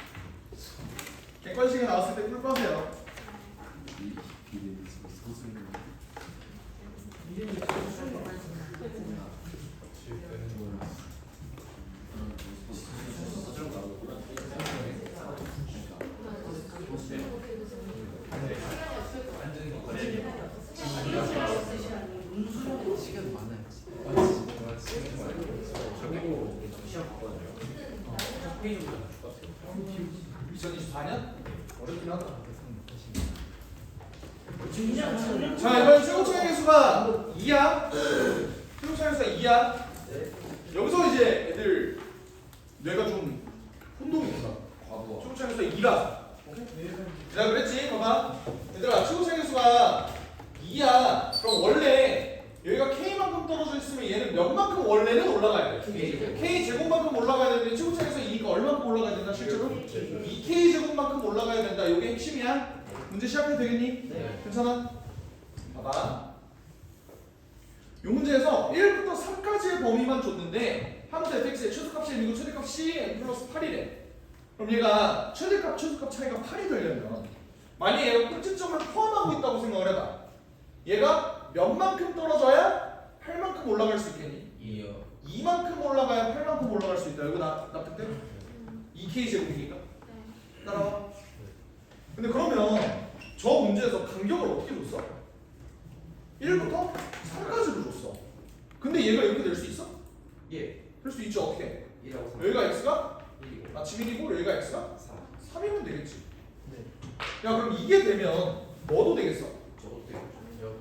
객관식에 나왔을 때 꿀 빠세요. 이름이 시간 많아요. 저기도 시험 봤거든요. 첫 페이지보다 낮출 것 같아요. 2024년? 어렵긴 하다. 진짜 자, 이번 최고차의 개수가 2야. 최고차의 개수가 2야. 여기서 이제 애들 뇌가 좀 혼동이 된다. 과거. 최고차의 개수가 2라. 오케이? 내가 그랬지? 봐봐. 얘들아, 최고차의 개수가 2야. 그럼 원래 여기가 K만큼 떨어져 있으면 얘는 몇만큼 원래는 올라가야 돼. K 제곱만큼 올라가야 되는데 최고차의 개수가 2니까 얼마큼 올라가야 된다 실제로? 2K 제곱만큼 올라가야 된다. 이게 핵심이야. 문제 시작해도 되겠니? 네. 괜찮아? 봐봐. 이 문제에서 1부터 3까지의 범위만 줬는데 하면서 fx의 최소값이 M이고 최대값이 M 플러스 8이래. 그럼 얘가 최대값, 최소값 차이가 8이 되려면 만약에 얘가 꼭지점을 포함하고 있다고 생각을 해봐. 얘가 몇만큼 떨어져야 8만큼 올라갈 수 있겠니? 2요. 2만큼 올라가야 8만큼 올라갈 수 있다. 이거 납득돼? 2K 제곱이니까. 따라와. 근데 그러면 저 문제에서 간격을 어떻게 줬어? 1부터 3까지로 줬어. 근데 얘가 이렇게 될 수 있어? 예. 될 수 있죠. 어떻게? 1하고 3. 여기가 x가 1이고. 마침 1이고 여기가 x가 4. 3이면 되겠지. 야 그럼 이게 되면 뭐도 되겠어? 저것도 있죠.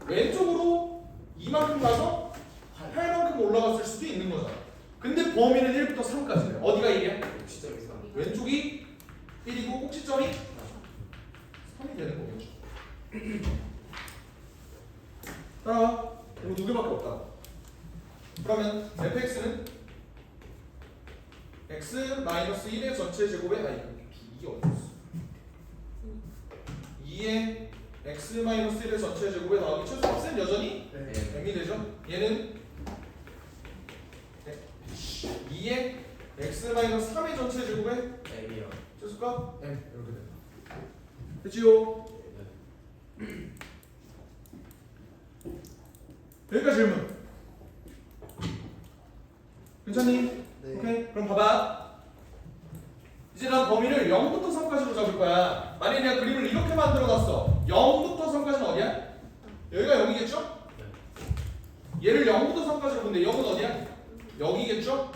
왼쪽으로 2만큼 가서 8만큼 올라갔을 수도 있는 거잖아. 근데 범위는 1부터 3까지래. 어디가 1이야? 시점이 3. 왼쪽이 1이고 꼭지점이 3이 되는 거겠죠. 따라와. 이거 두 개밖에 없다. 그러면 fx는 x-1의 전체 제곱에 이게 어디였어? 2의 x-1의 전체 제곱에 더하기 최소값은 여전히 m이 되죠. 얘는 2의 x-3의 전체 제곱에 M이요. 최소값 m 이렇게 된다. 됐지요? 여기까지 질문. 괜찮니? 네. 오케이. 그럼 봐봐. 이제 난 범위를 0부터 3까지로 잡을 거야. 만약에 내가 그림을 이렇게 만들어놨어. 0부터 3까지는 어디야? 여기가 0이겠죠? 얘를 0부터 3까지로 본데 0은 어디야? 여기겠죠?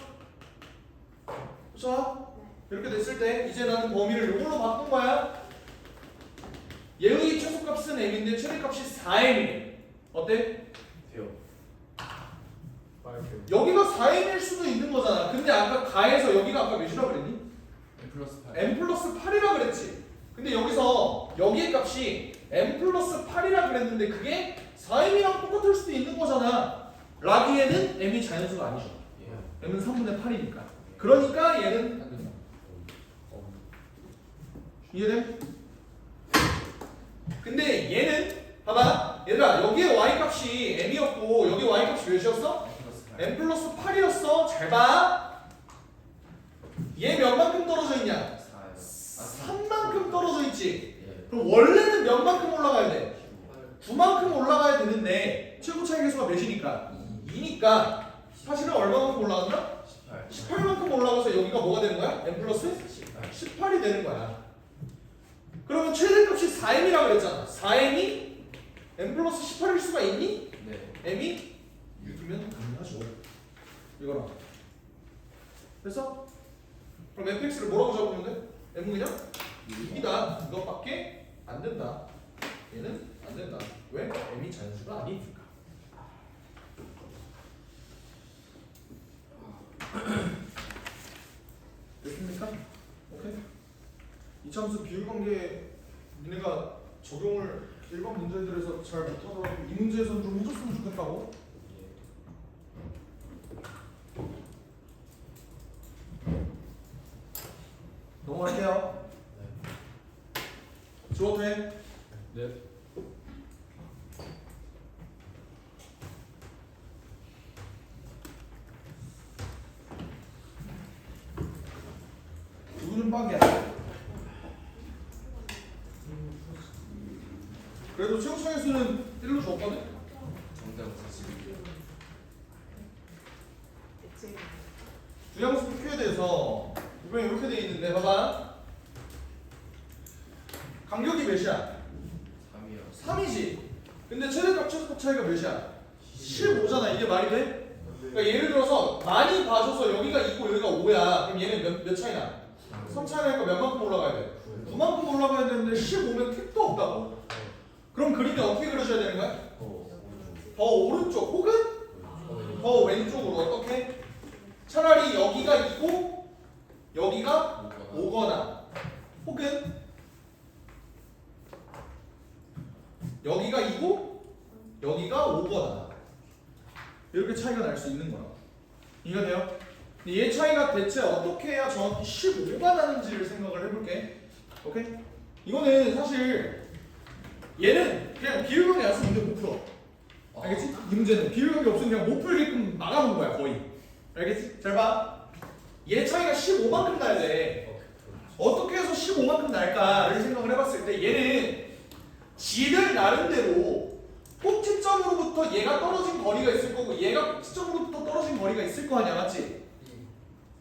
그렇죠? 이렇게 됐을 때 이제 나는 범위를 이걸로 바꾼 거야. 얘의 최소값은 m인데 최대값이 4m이래. 어때? 돼요. 여기가 4m일 수도 있는 거잖아. 근데 아까 가에서 여기가 아까 몇이라고 그랬니? M 플러스 8. m 플러스 8이라 그랬지. 근데 여기서 여기의 값이 m 플러스 8이라 그랬는데 그게 4m이랑 똑같을 수도 있는 거잖아. 라기에는 m이 자연수가 아니죠. 예. m은 3분의 8이니까. 그러니까 얘는 안 된다. 이해돼? 근데 얘는 봐봐. 얘들아 여기에 y 값이 m이었고 여기 y 값이 몇이었어? M 플러스 8. m 플러스 8이었어. 잘 봐. 얘 몇만큼 떨어져 있냐? 4요. 3만큼 떨어져 있지. 예. 그럼 원래는 몇만큼 올라가야 돼? 9만큼 올라가야 되는데 최고 차이 계수가 몇이니까? 2니까 사실은 얼마만큼 올라갔나? 18. 18만큼 올라가서 여기가 뭐가 되는 거야? m 플러스 18. 18이 되는 거야. 그러면 최대값이 4m이라고 그랬잖아. 4m이 m 플러스 18일 수가 있니? 네. m이 6이면 가능하죠. 이거랑. 그래서 그럼 fx를 뭐라고 잡으면 돼? m은 그냥 6이다. 이것밖에 안 된다. 얘는 안 된다. 왜? m이 자연수가 아니니까. 됐습니까? 오케이. 이차함수 비율관계 니네가 적용을 일반 문제들에서 잘 못하더라도 이 문제에서는 좀 해줬으면 좋겠다고. 넘어갈게요. 주어도 해. 네. 누구는 빡이야. 그래도 최고창의 수는 1로 줬거든? 정답 41. 주양수 Q에 대해서 이번에 이렇게 돼 있는데 봐봐. 간격이 몇이야? 3이요. 3이지. 근데 최대값 최소값 차이가 몇이야? 15잖아. 이게 말이 돼? 그러니까 예를 들어서 많이 봐줘서 여기가 2고 여기가 5야. 그럼 얘는 몇 차이나? 3 차이 나니까 몇 만큼 올라가야 돼? 9만큼 올라가야 되는데 15면 택도 없다고. 그럼 그림이 어떻게 그려줘야 되는 거야? 더 오른쪽 혹은 더 왼쪽으로. 어떻게? 차라리 여기가 2고 여기가 5거나 혹은 여기가 2고 여기가 5거나 이렇게 차이가 날 수 있는 거야. 이해가 돼요? 근데 얘 차이가 대체 어떻게 해야 정확히 15가 나는지를 생각을 해볼게. 오케이? 이거는 사실 얘는 그냥 비율관계 없으면 문제 못 풀어. 알겠지? 이 문제는 비율관계 없으면 그냥 못 풀게끔 막아놓은 거야 거의. 알겠지? 잘 봐. 얘 차이가 15만큼 나야 돼. 어떻게 해서 15만큼 날까를 생각을 해봤을 때 얘는 지들 나름대로 꼭지점으로부터 얘가 떨어진 거리가 있을 거고 얘가 꼭지점으로부터 떨어진 거리가 있을 거 아니야, 맞지?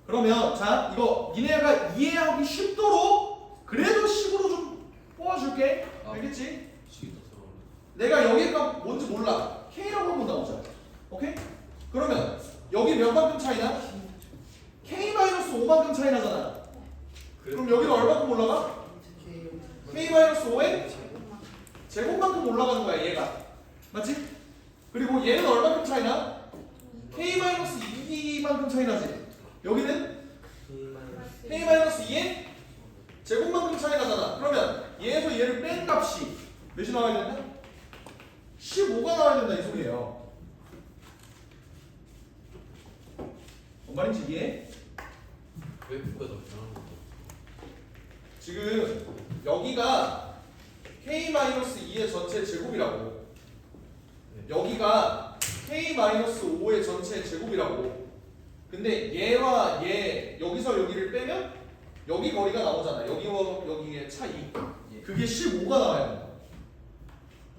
그러면 자 이거 니네가 이해하기 쉽도록 그래도 식으로 좀 뽑아줄게. 알겠지? 내가 여기가 뭔지 몰라. K라고 한번 나오자. 오케이? 그러면 여기 몇 만큼 차이나? K-5만큼 차이 나잖아. 그럼 여기는 얼마큼 올라가? K-5의 제곱만큼 올라가는 거야 얘가. 맞지? 그리고 얘는 얼마큼 차이나? K-2만큼 차이 나지. 여기는 K-2의 제곱만큼 차이 나잖아. 그러면 얘에서 얘를 뺀 값이 몇이 나와야 된다? 15가 나와야 된다 이 소리예요. 뭔 말인지 이해해? 왜 F가 더 편한 거죠? 지금 여기가 K-2의 전체 제곱이라고. 여기가 K-5의 전체 제곱이라고. 근데 얘와 얘 여기서 여기를 빼면 여기 거리가 나오잖아. 여기와 여기의 차이. 그게 15가 나와야 된다.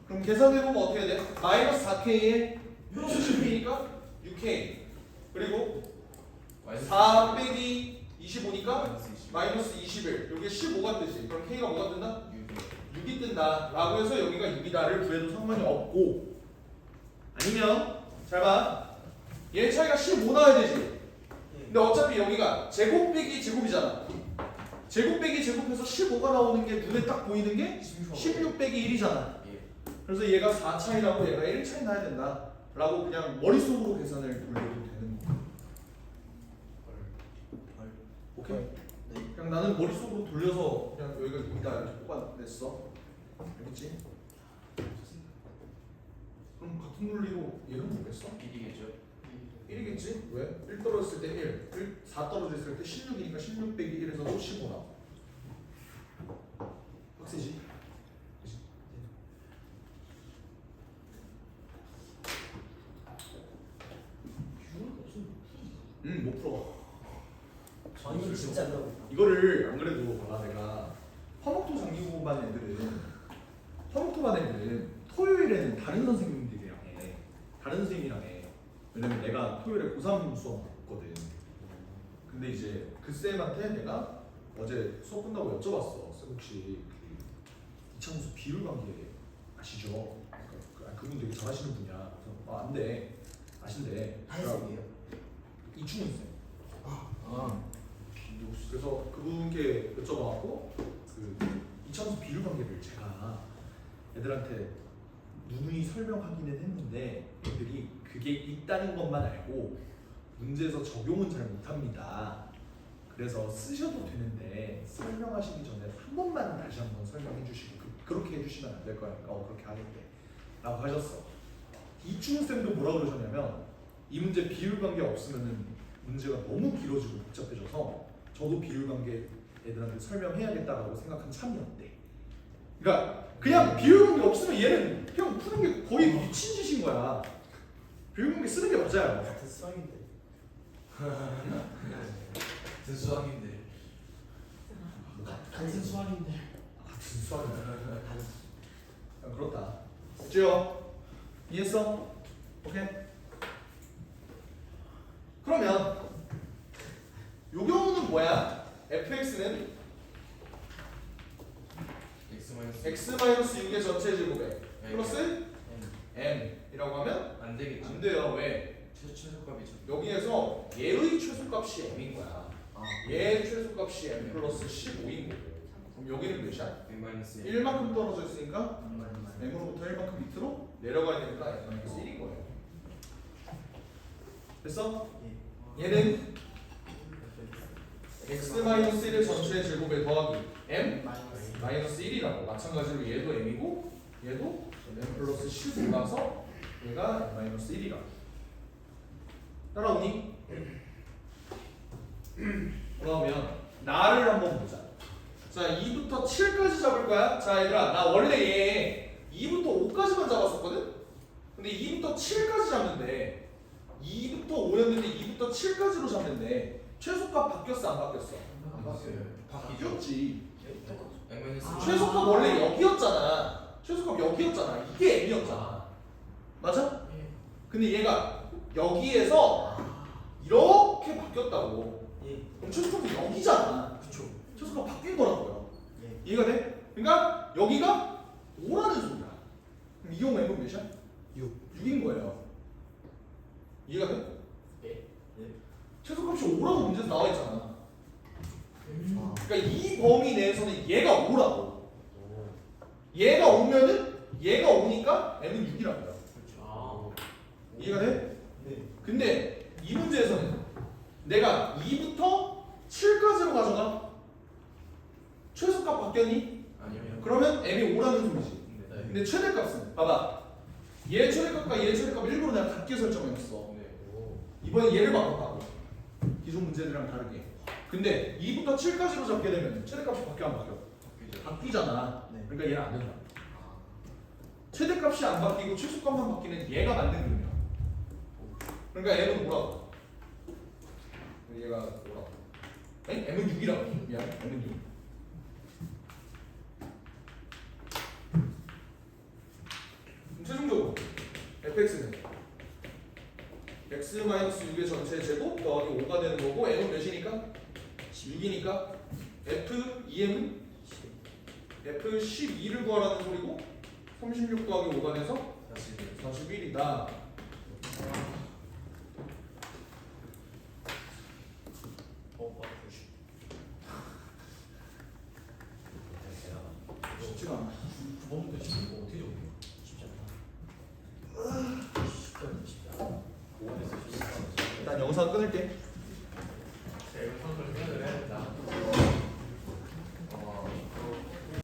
그럼 계산해보면 어떻게 돼? 마이너스 4K에 70K니까 6K. 그리고 4 빼기 25니까 마이너스 21. 여기 15가 뜨지. 그럼 K가 뭐가 뜬다? 6이 뜬다. 라고 해서 여기가 6이다를 구해도 상관이 없고, 아니면 잘 봐. 얘 차이가 15 나와야 되지. 근데 어차피 여기가 제곱 빼기 제곱이잖아. 제곱 빼기 제곱해서 15가 나오는 게 눈에 딱 보이는 게 16 빼기 1이잖아. 그래서 얘가 4 차이 나고 얘가 1 차이 나야 된다. 라고 그냥 머릿속으로 계산을 돌려도 되는 거야. 오케이? 그냥 나는 머릿속으로 돌려서 그냥 여기가 6이다 이렇게 뽑아냈어. 알겠지? 그럼 같은 논리로 얘는 뭐겠어? 1이겠죠? 1이겠지? 왜? 1 떨어졌을 때 1, 4 떨어졌을 때 16이니까 16 빼기 1에서 또 15 나와. 빡세지? 그치? 못 풀어. 아니 진짜 안 나오겠다. 이거를 안 그래도 봐봐 내가 화목토 장기고 반 애들은 화목토 반 애들은 토요일에는 다른 선생님들이랑 해. 다른 선생님이랑 해. 왜냐면 내가 토요일에 고3 수업 받거든. 근데 이제 그 쌤한테 내가 어제 수업 끝나고 여쭤봤어. 쌤 혹시 그 이창수 비율 관계 아시죠? 그분 되게 잘하시는 분이야. 그래서 안 돼. 아신대. 한쌤이에요? 이충훈 쌤. 그래서 그분께 여쭤봐갖고 그 이창수 비율 관계를 제가 애들한테 누누이 설명하기는 했는데 애들이 그게 있다는 것만 알고 문제에서 적용은 잘 못합니다. 그래서 쓰셔도 되는데 설명하시기 전에 한 번만 다시 한번 설명해 주시고 그렇게 해주시면 안 될 거니까 그렇게 하겠대 라고 하셨어. 이충훈쌤도 뭐라고 그러셨냐면 이 문제 비율관계 없으면 문제가 너무 길어지고 복잡해져서 저도 비율관계 애들한테 설명해야겠다라고 생각한 참이었대. 그러니까 그냥 비율관계 없으면 얘는 그냥 푸는 게 거의 미친 짓인 거야. 비율관계 쓰는 게 맞아요. 같은 수학인데. 같은 수학인데. 같은 수학인데. 같은 수학이야. 그렇다. 됐죠? 이해했어? 오케이? 그러면 요 경우는 뭐야? fx는 x-6의 전체 제곱에 플러스 m이라고 하면 안 되겠지. 안 돼요. 왜? 최소값이 여기에서 얘의 최소값이 m인 거야. 얘의 최소값이 m 플러스 15인 거고. 그럼 여기는 몇이야? 1 1만큼 떨어져 있으니까 m으로부터 1만큼 밑으로 내려가야 되니까 m-1인 거예요. 됐어? 얘는 x-1의 전체 제곱에 더하기 m-1이라고. 마찬가지로 얘도 m이고 얘도 m 플러스 15라서 얘가 m-1이라고. 따라오니? 그러면 나를 한번 보자. 자, 2부터 7까지 잡을 거야. 자, 얘들아, 나 원래 얘 2부터 5까지만 잡았었거든? 근데 2부터 7까지 잡는데 2부터 5였는데 2부터 7까지로 잡는데 최소값 바뀌었어, 안 바뀌었어? 안 바뀌어요. 바뀌었지. M-1 최소값 원래 여기였잖아. 최소값 여기였잖아. 이게 m이었잖아. 맞아? 근데 얘가 여기에서 이렇게 바뀌었다고. 그럼 최소값이 여기잖아. 그쵸. 최소값 바뀐 거라고요. 예. 이해가 돼? 그러니까 여기가 5라는 소리야. 그럼 이 경우 m은 몇이야? 6인 거예요. 이해가 돼? 예. 최소값이 5라고 문제에서 나와 있잖아. 그러니까 이 범위 내에서는 얘가 5라고. 얘가 5면은 얘가 5니까 m은 6이라고요. 이해가 돼? 네. 근데 이 문제에서는 내가 2부터 7까지로 가져가. 최소값 바뀌었니? 아니요. 그러면 m이 5라는 소리지. 네. 근데 최대값은 봐봐. 얘 최대값과 얘 최대값 일부러 내가 같게 설정해놨어. 네. 이번에 얘를 바꿨다고. 기존 문제들이랑 다르게. 근데 2부터 7까지로 잡게 되면 최대값이 바뀌어 안 바뀌어? 바뀌죠. 바뀌잖아. 네. 그러니까 얘는 안 된다. 최대값이 안 바뀌고 최소값만 바뀌는 얘가 만든 그림이야. 그러니까 얘는 뭐라고? 얘가 뭐라고? 아니, m은 6이라고. 미안, m은 6. 그럼 최종적으로 fx는 x-6의 전체 제곱 더하기 5가 되는 거고 m은 몇이니까? 6이니까 f2m은 f12를 구하라는 소리고 36 더하기 5가 돼서 41이다. 쉽지가 않아. 9번부터 10번 어떻게 적어요? 쉽지 않다. 쉽지 않아. 5번에서 10번. 일단 영상 끊을게.